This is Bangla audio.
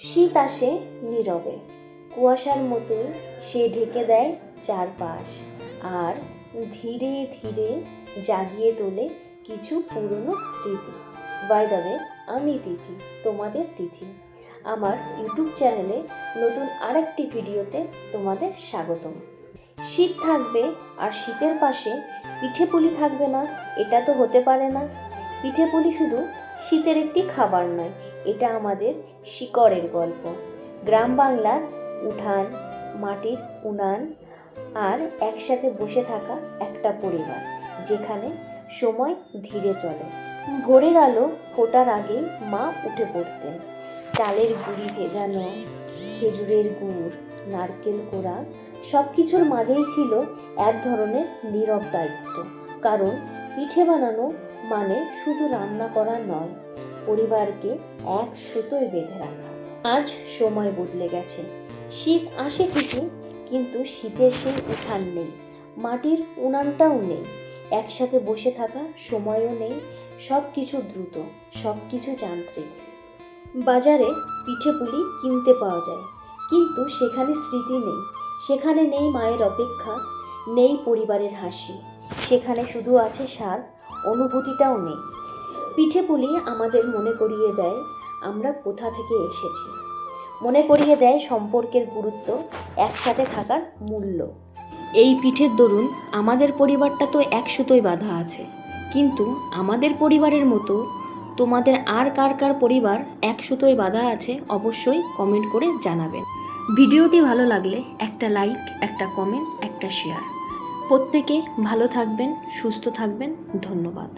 শীত আসে নীরবে, কুয়াশার মতোই সে ঢেকে দেয় চারপাশ, আর ধীরে ধীরে জাগিয়ে তোলে কিছু পুরনো স্মৃতি। বাই দ্য ওয়ে, আমি তিথি, তোমাদের তিথি। আমার ইউটিউব চ্যানেলে নতুন আরেকটি ভিডিওতে তোমাদের স্বাগতম। শীত থাকবে আর শীতের পাশে পিঠেপুলি থাকবে না, এটা তো হতে পারে না। পিঠেপুলি শুধু শীতের একটি খাবার নয়, এটা আমাদের শিকড়ের গল্প। গ্রাম বাংলার উঠান, মাটির উনান, আর একসাথে বসে থাকা একটা পরিবার, যেখানে সময় ধীরে চলে। ভোরের আলো ফোটার আগেই মা উঠে পড়তেন। চালের গুঁড়ি ভেজানো, খেজুরের গুড়, নারকেল কোড়া, সব কিছুর মাঝেই ছিল এক ধরনের নীরব দায়িত্ব। কারণ পিঠে বানানো মানে শুধু রান্না করা নয়, পরিবারকে এক সুতোয় বেঁধে রাখা। আজ সময় বদলে গেছে, শীত আসে ঠিকই, কিন্তু শীতের সেই উঠান নেই, মাটির উনানটাও নেই, একসাথে বসে থাকা সময়ও নেই। সব কিছু দ্রুত, সব কিছু যান্ত্রিক। বাজারে পিঠেপুলি কিনতে পাওয়া যায়, কিন্তু সেখানে স্মৃতি নেই, সেখানে নেই মায়ের অপেক্ষা, নেই পরিবারের হাসি, সেখানে শুধু আছে স্বাদ, অনুভূতিটাও নেই। পিঠেপুলি আমাদের মনে করিয়ে দেয় আমরা কোথা থেকে এসেছি, মনে করিয়ে দেয় সম্পর্কের গুরুত্ব, একসাথে থাকার মূল্য। এই পিঠের দরুন আমাদের পরিবারটা তো এক সুতোয় বাঁধা আছে, কিন্তু আমাদের পরিবারের মতো তোমাদের আর কার কার পরিবার এক সুতোয় বাঁধা আছে অবশ্যই কমেন্ট করে জানাবেন। ভিডিওটি ভালো লাগলে একটা লাইক, একটা কমেন্ট, একটা শেয়ার। প্রত্যেকে ভালো থাকবেন, সুস্থ থাকবেন। ধন্যবাদ।